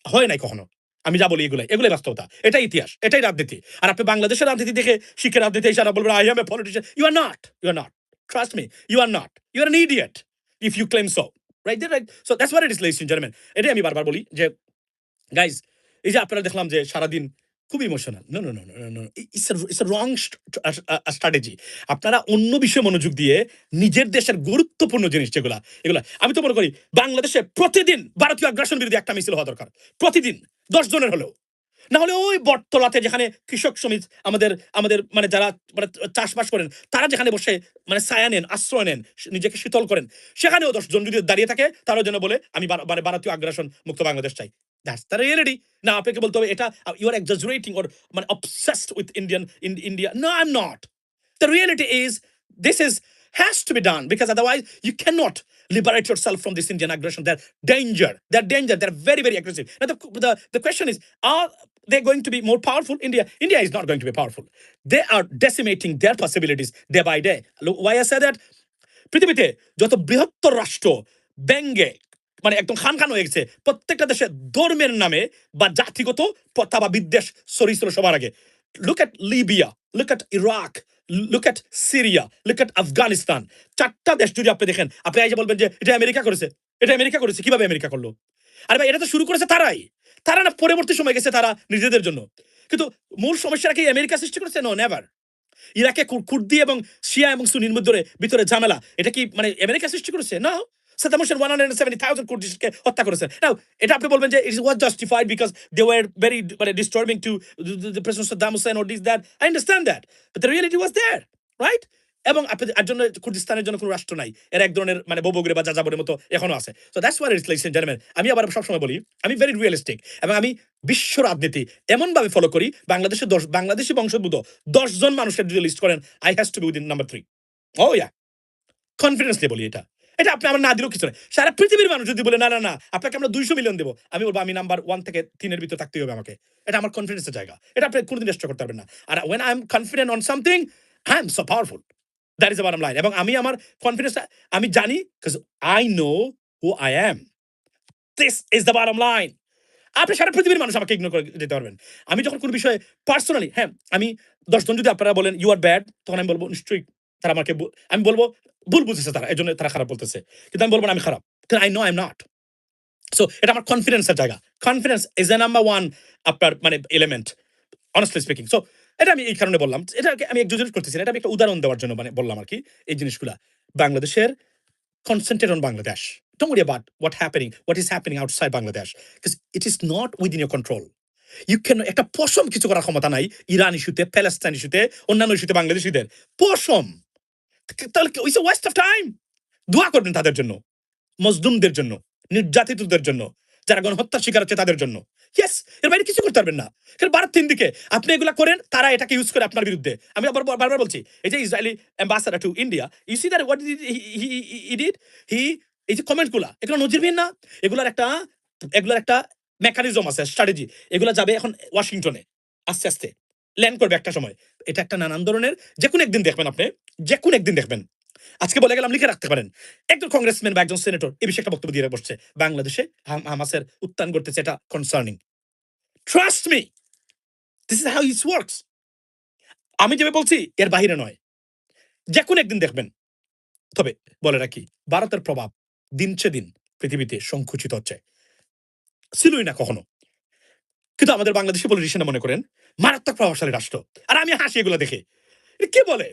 হয় নাই কখনো। আমি যা বলি এগুলাই বাস্তবতা, এটাই ইতিহাস, এটাই রাজনীতি। আর আপনি বাংলাদেশের রাজনীতি দেখে শিখে রাজনীতি এসে বলবেন I am a politician. You are not, trust me, you are not, you are an idiot if you claim so, right? So that's what it is, ladies and gentleman. এটাই আমি বারবার বলি যে গাইজ, এই যে আপনারা দেখলাম যে সারাদিন খুব emotional, no no no no no, it's a wrong strategy. আপনারা অন্য বিষয়ে মনোযোগ দিয়ে নিজের দেশের গুরুত্বপূর্ণ জিনিস যেগুলা, এগুলা আমি তো মনে করি বাংলাদেশে প্রতিদিন ভারতীয় আগ্রাসন বিরোধী একটা মিছিল হওয়া দরকার, প্রতিদিন 10 জনের হলেও। না হলে ওই বটতলাতে যেখানে কৃষক শ্রমিক আমাদের আমাদের মানে যারা মানে চাষবাস করেন, তারা যেখানে বসে মানে ছায়া নেন, আশ্রয় নেন, নিজেকে শীতল করেন, সেখানেও 10 জন যদি দাঁড়িয়ে থাকে তারাও যেন বলে আমি মানে ভারতীয় আগ্রাসন মুক্ত বাংলাদেশ চাই। That's the reality. না আপনাকে বলতে হবে এটা ইউ আর এক্সাজারেটিং অর মানে obsessed with India. No, I am not. The reality is this is has to be done, because otherwise you cannot liberate yourself from this Indian aggression. They're danger, they're very, very aggressive. Now the question is, are they going to be more powerful? India is not going to be powerful. They are decimating their possibilities day by day. Look, why I say that, পৃথিবীতে যত বৃহত্তর রাষ্ট্র ব্যঙ্গে মানে একদম খান খান হয়ে গেছে, প্রত্যেকটা দেশে ধর্মের নামে বা জাতিগত প্রথা বা বিদ্বেষ ছড়িয়েছিল সবার আগে। Look at Libya, look at Iraq, look at Syria, look at Afghanistan. 4টা দেশ যদি আপনি দেখেন, আপনি এই যে বলবেন যে এটা আমেরিকা করেছে, এটা আমেরিকা করেছে, কিভাবে আমেরিকা করলো? আরে ভাই, এটা তো শুরু করেছে তারাই। তারা না পরবর্তী সময় গেছে তারা নিজেদের জন্য। কিন্তু মূল সমস্যাটা কি আমেরিকা সৃষ্টি করেছে? No, never. ইরাকে কুর্দি এবং শিয়া এবং সুন্নির মধ্যে ভিতরে ঝামেলা, এটা কি মানে আমেরিকা সৃষ্টি করেছে? নো। সাদ্দাম হোসেন 170,000 কুর্দিশকে হত্যা করেছেন। নাও এটা আপনি বলবেন যে it was justified because they were very মানে disturbing to the presence of Saddam Hussein or this that. I understand that, but the reality was there, right? এবং আপনার জন্য কুর্দিস্তানের জন্য কোনো রাষ্ট্র নাই, এরা এক ধরনের মানে ববগরে বা যাযাবরের মতো এখনো আছে। So that's why it's like gentleman, আমি আবার সবসময় বলি আমি ভেরি রিয়েলিস্টিক এবং আমি বিশ্ব রাজনীতি এমনভাবে ফলো করি, বাংলাদেশের বাংলাদেশি বংশোদ্ভূত 10 জন মানুষের যদি লিস্ট করেন, I has to be within number 3। Oh yeah, confidence দিয়ে বলি এটা। এটা আপনি আমার না দিলেও কিছু নাই। সারা পৃথিবীর মানুষ যদি বলে না, না, না, আপনাকে আমরা 200 মিলিয়ন দেব, আমি বলবো আমি নাম্বার 1 থেকে 3 এর ভিতরে থাকতেই হবে আমাকে। এটা আমার কনফিডেন্সের জায়গা। এটা আপনি কোনদিন নষ্ট করতে পারবেন না। আর when I am confident on something, I am so powerful. That is the bottom line. এবং আমি আমার কনফিডেন্সটা আমি জানি, because I know who I am. This is the bottom line. আপনি সারা পৃথিবীর মানুষ আমাকে ইগনোর করে যেতে পারবেন। আমি যখন কোনো বিষয়ে পার্সোনালি, হ্যাঁ, আমি 10 জন যদি আপনারা বলেন ইউ আর ব্যাড, তখন আমি বলবো নিশ্চয়ই তারা আমাকে আমি বলবো ভুল বুঝেছে তারা, এজন্য তারা খারাপ বলতেছে। কিন্তু আমি বলবো না আমি খারাপ। কারণ I know I'm not. So এটা আমার কনফিডেন্সের জায়গা। কনফিডেন্স ইজ দ্য নাম্বার 1 আপনার মানে এলিমেন্ট, honestly speaking. সো এটা আমি এই কারণে বললাম। এটাকে আমি এক্সাজারেট করতেছি না। এটা আমি একটা উদাহরণ দেওয়ার জন্য মানে বললাম আরকি এই জিনিসগুলা। বাংলাদেশের concentrate on Bangladesh. Don't worry about what is happening outside Bangladesh, because it is not within your control. You can একটা পশম কিছু করার ক্ষমতা নাই ইরান ইস্যুতে, প্যালেস্টাইন ইস্যুতে, অন্যান্য ইস্যুতে বাংলাদেশীদের। পশম। তাহলে it's a West of time. দোয়া করবেন তাদের জন্য, মজলুমদের জন্য, নির্যাতিতদের জন্য, যারা গণহত্যার শিকার হচ্ছে তাদের জন্য। ইয়েস, এর বাইরে কিছু করতে পারবেন না। কারণ ভারত 3 দিকে আপনি এগুলা করেন, তারা এটাকে ইউজ করে আপনার বিরুদ্ধে। আমি আবার বারবার বলছি, এই যে Israeli ambassador to India, you see that what he did, he এই যে কমেন্টগুলা, এগুলো নজিরবিহীন না? এগুলার একটা মেকানিজম আছে, স্ট্র্যাটেজি। এগুলা যাবে এখন ওয়াশিংটনে আস্তে, আস্তে ল্যান্ড করবে একটা সময়। এটা একটা নানান ধরনের, যেকোনো একদিন দেখবেন আপনি, যেকোনো একদিন দেখবেন। আজকে বলে গেলাম, লিখে রাখতে পারেন। একজন কংগ্রেসম্যান বা একজন সেনেটর এই বিষয়ে একটা বক্তব্য দিয়ে বসছে, বাংলাদেশে হামাসের উত্থান ঘটতেছে, এটা concerning. Trust me, this is how it works. আমি যেভাবে বলছি এর বাহিরে নয়, যেকোনো একদিন দেখবেন। তবে বলে রাখি, ভারতের প্রভাব দিনচে দিন পৃথিবীতে সংকুচিত হচ্ছে, ছিলই না কখনো। কিন্তু আমাদের বাংলাদেশি পলিটিশিয়ানরা মনে করেন মারাত্মক প্রভাবশালী রাষ্ট্র। আর আমি হাসি এগুলো দেখে। কি বলে,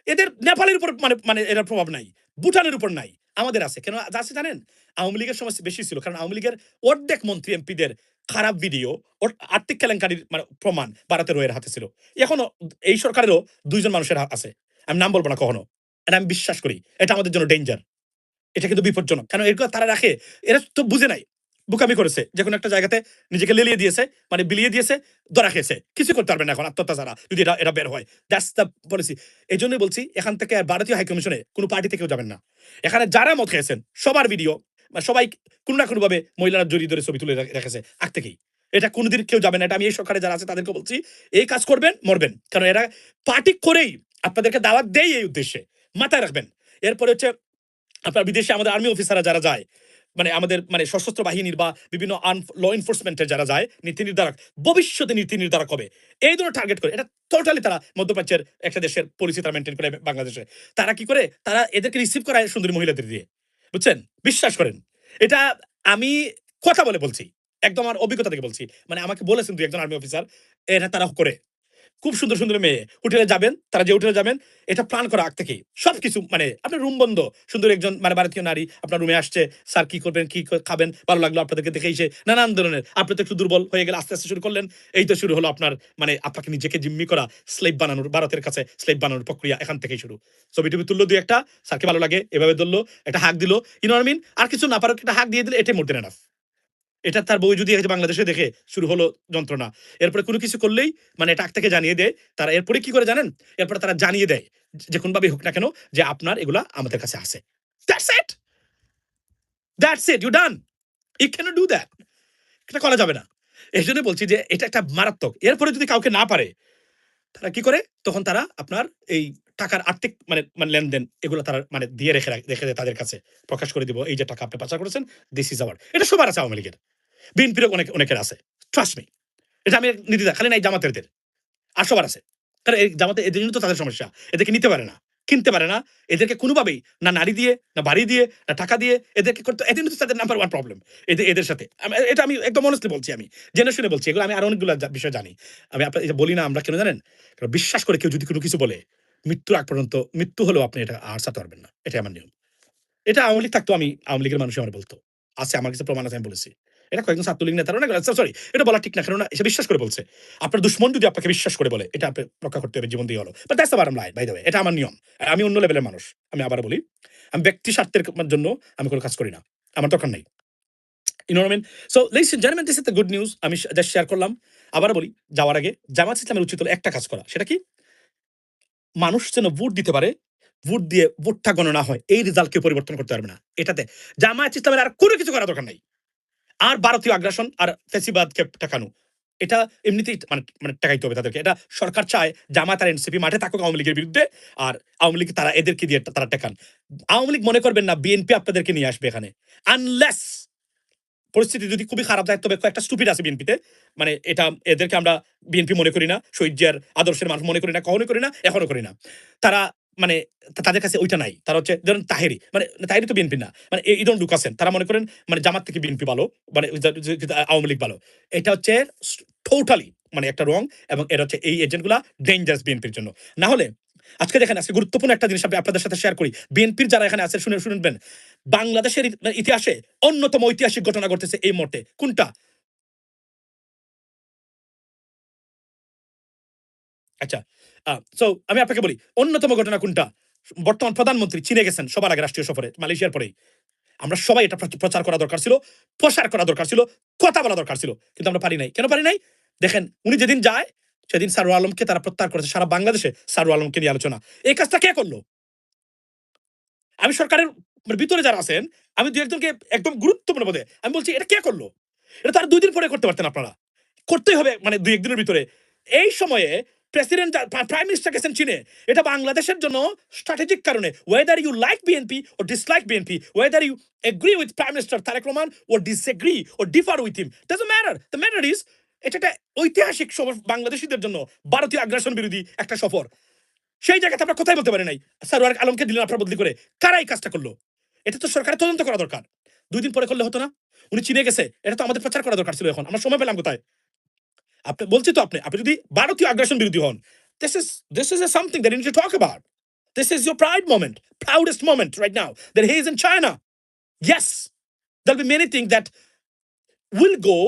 এদের নেপালের উপর মানে মানে এর প্রভাব নাই, ভুটানের উপর নাই, আমাদের আছে। কেন আছে জানেন? আওয়ামী লীগের সময় বেশি ছিল, কারণ আওয়ামী লীগের অর্ধেক মন্ত্রী এমপিদের খারাপ ভিডিও, আর্থিক কেলেঙ্কারির মানে প্রমাণ ভারতের রয়ের হাতে ছিল। এখনো এই সরকারেরও 2 জন মানুষের আছে, আমি নাম বলবো না কখনো। এটা আমি বিশ্বাস করি, এটা আমাদের জন্য ডেঞ্জার। এটা কিন্তু বিপজ্জনক। কারণ এগুলো তারা রাখে, এরা তো বুঝে নাই, বোকামি করেছে, যেকোনো একটা জায়গাতে নিজেকে লেলিয়ে দিয়েছে, মানে বিলিয়ে দিয়েছে, ধরা খেয়েছে, কিছু করতে পারবে না এখন আত্মহত্যা ছাড়া, যদি এটা বের হয়। That's the policy. এই জন্যই বলছি, এখান থেকে ভারতীয় হাইকমিশনে কোনো পার্টি থেকেও যাবেন না। এখানে যারা মত খেয়েছেন সবার ভিডিও, সবাই কোনো না কোনো ভাবে মহিলারা জড়িয়ে ধরে ছবি তুলে রেখেছে আগ থেকেই। এটা কোনোদিন কেউ যাবে না। এটা আমি এই সরকারে যারা আছে তাদেরকে বলছি, এই কাজ করবেন মরবেন। কারণ এরা পার্টি করেই আপনাদেরকে দাওয়াত দেয় এই উদ্দেশ্যে, মাথায় রাখবেন। এরপরে হচ্ছে আপনার বিদেশে আমাদের আর্মি অফিসাররা যারা যায়, মানে আমাদের মানে সশস্ত্র বাহিনীর বা বিভিন্ন ল এনফোর্সমেন্টের যারা যায়, নীতি নির্ধারক, ভবিষ্যতে নীতি নির্ধারক হবে, এই ধরনের টার্গেট করে। এটা টোটালি তারা মধ্যপ্রাচ্যের একটা দেশের পলিসি তারা মেনটেন করে বাংলাদেশে। তারা কি করে, তারা এদেরকে রিসিভ করায় সুন্দরী মহিলাদের দিয়ে, বুঝছেন? বিশ্বাস করেন, এটা আমি কথা বলে বলছি, একদম আমার অভিজ্ঞতা থেকে বলছি। মানে আমাকে বলেছেন 2 একজন আর্মি অফিসার, এটা তারা করে। খুব সুন্দর, সুন্দর মেয়ে। হোটেলে যাবেন, তারা যে হোটেলে যাবেন, এটা প্ল্যান করা আগ থেকেই। সবকিছু মানে আপনার রুম বন্ধ। সুন্দর একজন মানে ভারতীয় নারী আপনার রুমে আসছে। স্যার কি করবেন, কি খাবেন, ভালো লাগলো আপনাদেরকে দেখে এসে নানান ধরনের। আপনি তো একটু দুর্বল হয়ে গেলে আস্তে, আস্তে শুরু করলেন। এই তো শুরু হলো আপনার মানে আপনাকে নিজেকে জিম্মি করা, স্লেভ বানানোর, ভারতের কাছে স্লেভ বানানোর প্রক্রিয়া এখান থেকেই শুরু। ছবি-টবি তুললো 2 একটা, স্যারকে ভালো লাগে, এভাবে ধরলো, একটা হাগ দিল। You know what I mean? আর কিছু না পারুক, একটা হাগ দিয়ে দিলে এটাই মোর দেন এনাফ। এটা তার বউ যদি বাংলাদেশে দেখে শুরু হলো যন্ত্রণা। এরপরে কোনো কিছু করলেই মানে এটা আগ থেকে জানিয়ে দেয়। তারা এরপরে কি করে জানেন? এরপরে তারা জানিয়ে দেয় যে কোনভাবেই হোক না কেন, যে আপনার এগুলা আমাদের কাছে আছে। That's it. That's it. You done. You can't do that. এটা করা যাবে না। এজন্য বলছি যে এটা একটা মারাত্মক। এরপরে যদি কাউকে না পারে, তারা কি করে? তখন তারা আপনার এই টাকার আর্থিক মানে মানে লেনদেন এগুলো তারা মানে দিয়ে রেখে দেয় তাদের কাছে। প্রকাশ করে দিব, এই যে টাকা আপনি পাচার করেছেন, দিস ইজ আওয়ার। এটা সবার আছে, আওয়ামী লীগের, বিএনপিরও অনেকের আছে। Trust me. এটা আমি নিতে খালি নাই জামাতেরদের, আর সবার আছে। কারণ এই জামাতে এদের জন্য তো তাদের সমস্যা, এদেরকে নিতে পারে না। কিনতে পারে না, এদেরকে কোনোভাবেই না নারী দিয়ে, না বাড়ি দিয়ে, না টাকা দিয়ে এদেরকে করতে, এটাই হচ্ছে তাদের নাম্বার ওয়ান প্রবলেম এদের সাথে। এটা আমি একদম অনেস্টলি বলছি, আমি জেনে শুনে বলছি, এগুলো আমি আরো অনেকগুলো বিষয় জানি। আমি আপনার এটা বলি না আমরা কেন জানেন? কারণ বিশ্বাস করে কেউ যদি কোনো কিছু বলে, মৃত্যুর আগ পর্যন্ত, মৃত্যু হলেও আপনি এটা আর ছাড়তে পারবেন না। এটাই আমার নিয়ম। এটা আওয়ামী লীগ থাকতো আমি আওয়ামী লীগের মানুষ আমার বলতো। আছে আমার কাছে প্রমাণ আছে, আমি বলেছি। এটা কয়েকজন ছাত্রলীগ নেতারা অনেক, সরি এটা বলা ঠিক না, কারণ এসে বিশ্বাস করে বলছে। আপনার দুশমন যদি আপনাকে বিশ্বাস করে বলে, এটা আপনি রক্ষা করতে হবে জীবন দিয়ে হলো। But that's the bottom line by the way. এটা আমার নিয়ম। আর আমি অন্য লেভেলের মানুষ। আমি আবারও বলি, আমি ব্যক্তি স্বার্থের জন্য আমি কোনো কাজ করি না। আমার দরকার নাই। You know what I mean? So ladies and gentlemen, this is the good news আমি জাস্ট শেয়ার করলাম। আবারও বলি, যাওয়ার আগে জামায়াত ইসলামের উচিত হলো একটা কাজ করা। সেটা কি? মানুষ যেন ভোট দিতে পারে, ভোট দিয়ে ভোটটা গণনা হয়, এই রেজাল্ট কেউ পরিবর্তন করতে পারবে না। এটাতে জামায়াত ইসলামের আর কোনো কিছু করা দরকার নাই। আর ভারতীয় আগ্রাসন আর ফ্যাসিবাদকে ঠেকানো, এটা এমনিতেই মানে মানে ঠেকাইতে হবে তাদেরকে। এটা সরকার চায় জামায়াত আর এনসিপি মাঠে থাকুক আওয়ামী লীগের বিরুদ্ধে, আর আওয়ামী লীগ তারা এদেরকে দিয়ে তারা ঠেকান। আওয়ামী লীগ মনে করবেন না বিএনপি আপনাদেরকে নিয়ে আসবে এখানে, আনলেস পরিস্থিতি যদি খুবই খারাপ যায়। তবে কয়েকটা স্টুপিড আছে বিএনপিতে, মানে এটা এদেরকে আমরা বিএনপি মনে করি না, শহীদ জিয়ার আদর্শের মানুষ মনে করি না, কখনো করি না, এখনো করি না। তারা মানে তাদের কাছে ওইটা নাই। তারা হচ্ছে ধরেন তাহেরি, মানে তাহেরি তো বিএনপি না, মানে ইদন ঢুকাছেন, তারা মনে করেন মানে জামাত থেকে বিএনপি ভালো, মানে আওয়ামী লীগ ভালো। এটা হচ্ছে টোটালি মানে একটা রং, এবং এটা হচ্ছে এই এজেন্টগুলা ডেঞ্জারাস বিএনপির জন্য। না হলে আজকে দেখেন, আজকে গুরুত্বপূর্ণ একটা জিনিস আমি আপনাদের সাথে শেয়ার করি। বিএনপির যারা এখানে আছে শুনবেন, বাংলাদেশের ইতিহাসে অন্যতম ঐতিহাসিক ঘটনা ঘটতেছে এই মুহূর্তে। কোনটা? আচ্ছা, সো আমি আপনাকে বলি অন্যতম ঘটনা কোনটা। বর্তমান প্রধানমন্ত্রী চীনে গেছেন সবার আগে রাষ্ট্রীয় সফরে, মালয়েশিয়ার পরেই। আমরা সবাই এটা প্রচার করা দরকার ছিল, প্রসার করা দরকার ছিল, কথা বলা দরকার ছিল, কিন্তু আমরা পারি নাই। কেন পারি নাই? দেখেন, উনি যেদিন যায় সেদিন সারোয়ার আলমকে তারা প্রত্যাহার করেছে। সারা বাংলাদেশে সারোয়ার আলমকে নিয়ে আলোচনা। এই কাজটা কে করলো? আমি সরকারের মানে ভিতরে যারা আছেন, আমি দু একজনকে একদম গুরুত্বপূর্ণ পদে আমি বলছি, এটা কে করলো? এটা তার ২ দিন পরে করতে পারতেন আপনারা। করতেই হবে মানে ২-১ দিনের ভিতরে। এই সময়ে প্রেসিডেন্ট প্রাইম মিনিস্টার গেছেন চীনে। এটা বাংলাদেশের জন্য স্ট্র্যাটেজিক কারণে। whether you like BNP or dislike BNP, whether you agree with Prime Minister Tareq Rahman or disagree or differ with him, doesn't matter. The matter is এটা একটা ঐতিহাসিক সফর বাংলাদেশীদের জন্য, ভারতীয় আগ্রাসন বিরোধী একটা সফর। সেই জায়গাতে আপনারা কোথায় বলতে পারেন নাই? সারোয়ার আলমকে দিলেন আপনারা বদলি করে। কারা এই কাজটা করলো? এটা তো সরকারের তদন্ত করা দরকার। ২ দিন পরে করলে হতো না? উনি চীনে গেছে। এটা তো আমাদের প্রচার করা দরকার ছিল এখন। আমরা সময় পেলাম কোথায়? আপনি বলছি তো, আপনি যদি ভারতীয় আগ্রাসন বিরোধী হন, this is a something that you need to talk about. This is your pride moment, proudest moment right now that he is in China. Yes, there'll be many things that will go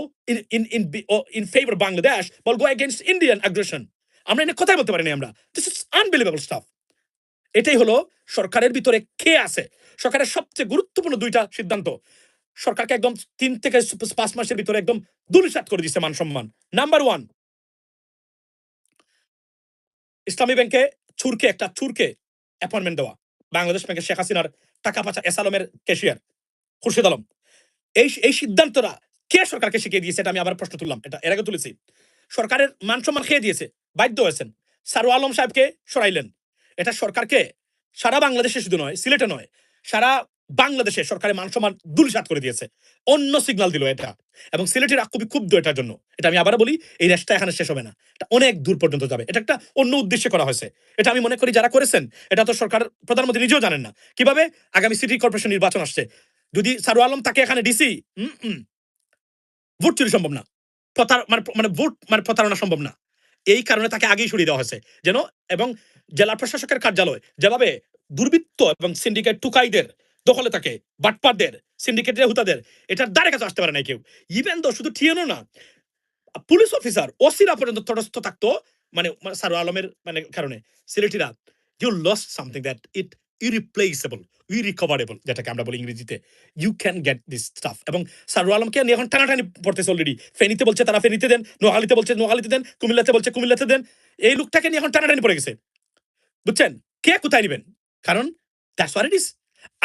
in favor of Bangladesh, but will go against Indian aggression. আমরা এটা কোথায় বলতে পারি না আমরা? This is unbelievable stuff. এটাই হলো সরকারের ভিতরে কে আছে। সরকারের সবচেয়ে গুরুত্বপূর্ণ ২ টা সিদ্ধান্ত সরকারকে একদম ৩ থেকে ৫ মাসের ভিতরে একদম ধূলিসাৎ করে দিচ্ছে মান সম্মান। নাম্বার 1, ইসলামী ব্যাংকে একটা ছুরকে অ্যাপয়েন্টমেন্ট দেওয়া। বাংলাদেশ ব্যাংকে শেখ হাসিনার টাকা পাচার এস আলমের ক্যাশিয়ার খুরশিদ আলম। এই সিদ্ধান্তরা কে সরকারকে শিখিয়ে দিয়েছে? এটা আমি আবার প্রশ্ন তুললাম। এটা এর আগে তুলেছি। সরকারের মান সম্মান খেয়ে দিয়েছে। বাধ্য হয়েছেন। সারোয়ার আলম সাহেবকে সরাইলেন। এটা সরকারকে সারা বাংলাদেশে শুধু নয়, সিলেটে নয়, সারা বাংলাদেশে সরকারের মান সম্মান ধূলিসাৎ করে দিয়েছে। অন্য সিগন্যাল দিল এটা। এবং সিলেটিরা খুবই ক্ষুব্ধ এটার জন্য। এটা আমি আবারও বলি, এই রেশটা এখানে শেষ হবে না। এটা অনেক দূর পর্যন্ত যাবে। এটা একটা অন্য উদ্দেশ্যে করা হয়েছে। এটা আমি মনে করি যারা করেছেন, এটা তো সরকার প্রধানমন্ত্রী নিজেও জানেন না। কিভাবে? আগামী সিটি কর্পোরেশন নির্বাচন আসছে। যদি সারোয়ার আলম তাকে এখানে ডিসি, ভোট চুরি সম্ভব না। ভোট প্রতারণা সম্ভব না। এই কারণে তাকে আগেই সরিয়ে দেওয়া হয়েছে। যেন এবং জেলা প্রশাসকের কার্যালয় যেভাবে দুর্বৃত্ত এবং সিন্ডিকেট টুকাইদের দখলে থাকে, বাটপারদের, সিন্ডিকেটের হুতাদের, এটার দ্বারে কাছে আসতে পারে না কেউ। ইভেন তো শুধু টিএনও না, পুলিশ অফিসার, ওসিরা পর্যন্ত তটস্থ থাকতো সারোয়ার আলমের কারণে। সিলেটিরা, you lost something that it irreplaceable, irrecoverable, যেটাকে আমরা বলি ইংরেজিতে। You can get this stuff. এবং সারোয়ার আলমকে নিয়ে এখন টানাটানি পড়তেছে অলরেডি। ফেনীতে বলছে তারা ফেনীতে দেন, নোয়াখালীতে বলছে নোয়াখালীতে দেন, কুমিল্লাতে বলছে কুমিল্লাতে দেন। এই লোকটাকে নিয়ে এখন টানাটানি পড়ে গেছে। বুঝছেন? কে কোথায় নিবেন? কারণ that's what it is.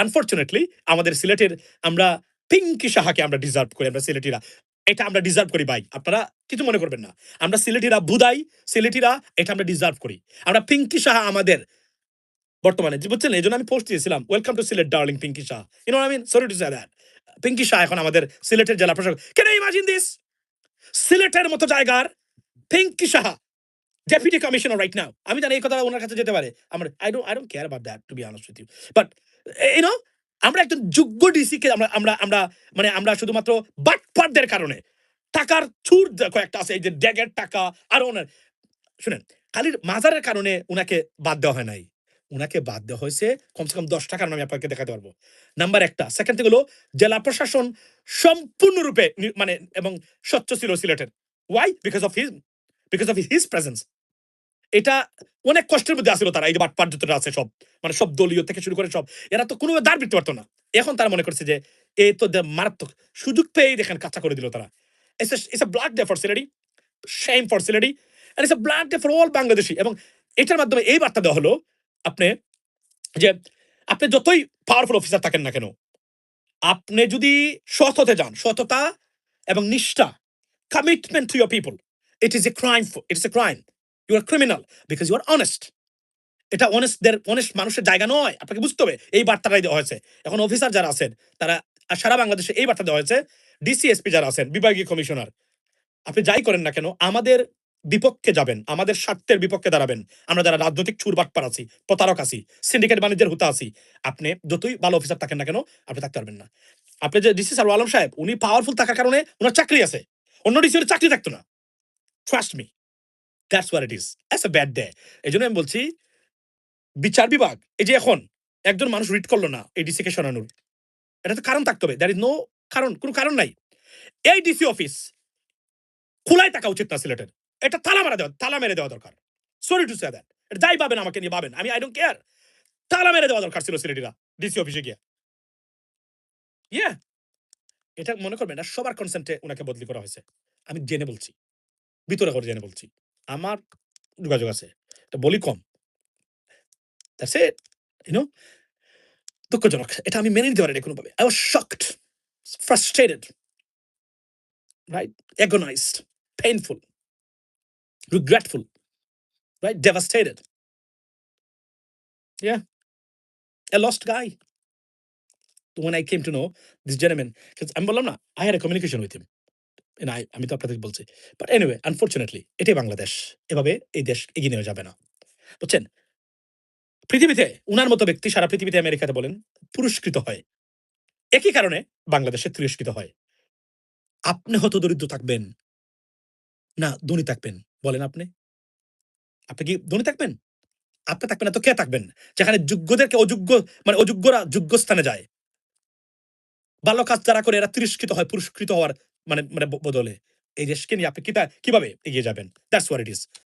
Unfortunately আমাদের সিলেটের আমরা পিঙ্কি সাহাকে আমরা ডিজার্ভ করি, আমরা সিলেটিরা। এটা আমরা ডিজার্ভ করি ভাই। আপনারা কিছু মনে করবেন না। আমরা সিলেটিরা বুদাই, সিলেটিরা এটা আমরা ডিজার্ভ করি। আমরা পিঙ্কি সাহা আমাদের বর্তমানে বুঝছেন? এইজন্য আমি পোস্ট দিয়েছিলাম, welcome to Sylhet darling Pinky Saha. You know I mean, sorry to say that. Pinky Saha এখন আমাদের সিলেটের জেলা প্রশাসক। Can you imagine this? সিলেটের মতো জায়গার Pinky Saha deputy commissioner right now. আমি জানি এই কথাটা ওনার কাছে যেতে পারে। আমার I don't care about that to be honest with you. But you know আমরা একজন যোগ্য ডিসি কে আমরা মানে আমরা শুধুমাত্র বাটপারদের কারণে টাকার চুর কয়েকটা আছে এই যে ড্যাগের টাকা আর ওনার শুনেন খালির মাজারের কারণে উনাকে বাদ দেওয়া হয় নাই। উনাকে বাদ দেওয়া হয়েছে কমসে কম 10টা কারণ আমি আপনাকে দেখাতে পারবো। নাম্বার 1 টা, সেকেন্ড থেকে হলো জেলা প্রশাসন সম্পূর্ণরূপে মানে এবং স্বচ্ছ ছিল সিলেটের। Why? Because of his presence. এটা অনেক কষ্টের মধ্যে আছিল তারা এই যে বাটপার যতটা আছে সব মানে সব দলীয় থেকে শুরু করে সব এরা তো কোনোভাবে দাঁড় দিতে পারতো না। এখন তারা মনে করছে যে এ তো মারাত্মক সুযোগ পেয়েই দেখেন কাঁচা করে দিল তারা। It's a black day for Siledi, shame for Siledi, and it's a black day for all Bangladeshi এবং এটার মাধ্যমে এই বার্তা দেওয়া হলো আপনি যে আপনি যতই পাওয়ারফুল অফিসার থাকেন না কেন আপনি যদি সৎ হতে যান সততা এবং নিষ্ঠা commitment to your people it is a crime you are criminal because you are honest এটা অনেস্ট মানুষের জায়গা নয় আপনাকে বুঝতে হবে এই বার্তাটাই দেওয়া হয়েছে এখন অফিসার যারা আছেন তারা সারা বাংলাদেশে এই বার্তা দেওয়া হয়েছে ডিসিএসপি যারা আছেন বিভাগীয় কমিশনার আপনি যাই করেন না কেন আমাদের বিপক্ষে যাবেন আমাদের স্বার্থের বিপক্ষে দাঁড়াবেন আমরা যারা রাজনৈতিক চুরবাটপার আছি প্রতারক আছি সিন্ডিকেট বাণিজ্যের হুতা আছি আপনি যতই ভালো অফিসার থাকেন না কেন আপনি থাকতে পারবেন না আপনি যে ডিসি সারওয়ার আলম সাহেব উনি পাওয়ারফুল থাকার কারণে ওনার চাকরি আছে অন্য ডিসি হলে চাকরি থাকতো না trust me that's what it is that's a bad day এই জন্য আমি বলছি বিচার বিভাগ এই যে এখন একজন মানুষ রিড করলো না এই ডিসি কে সরানোর এটা তো কারণ থাকতে হবে দ্যার ইজ নো কারণ কোনো কারণ নাই এই ডিসি অফিস খোলাই থাকা উচিত না সিলেটের এটা তালা মেরে দেওয়া দরকার সরি টু সে দ্যাট যাই পাবেন আমাকে নিয়ে পাবেন আমি আই ডোন্ট কেয়ার তালা মেরে দেওয়া দরকার ছিল সিলেটিরা ডিসি অফিসে গিয়ে ইয়া এটা মনে করবেন না সবার কনসেন্টে ওনাকে বদলি করা হয়েছে আমি জেনে বলছি ভিতরে করে জেনে বলছি আমার যোগাযোগ আছে এটা বলি কম দ্যাটস ইট ইউ নো দুঃখজনক এটা আমি মেনে নিতে পারি না কোনোভাবে I was shocked frustrated right agonized painful regretful right devastated yeah a lost guy when I came to know this gentleman because আমি বললাম না I had a communication with him and আমি তো আপনাদের বলছি but anyway unfortunately এটাই বাংলাদেশ এভাবে এই দেশ এগিয়ে নেওয়া যাবে না বুঝছেন পৃথিবীতে উনার মতো ব্যক্তি সারা পৃথিবীতে আমেরিকাতে বলেন পুরস্কৃত হয় একই কারণে বাংলাদেশে তিরস্কৃত হয় আপনি হয়তো দরিদ্র থাকবেন না ধনী থাকবেন বলেন আপনি আপনি কি ধনী থাকবেন আপনি থাকবেন না তো কে থাকবেন যেখানে যোগ্যদেরকে অযোগ্য মানে অযোগ্যরা যোগ্য স্থানে যায় ভালো কাজ যারা করে এরা তিরস্কৃত হয় পুরস্কৃত হওয়ার মানে বদলে এই দেশকে নিয়ে আপনি কিভাবে এগিয়ে যাবেন দ্যাটস হোয়াট ইট ইজ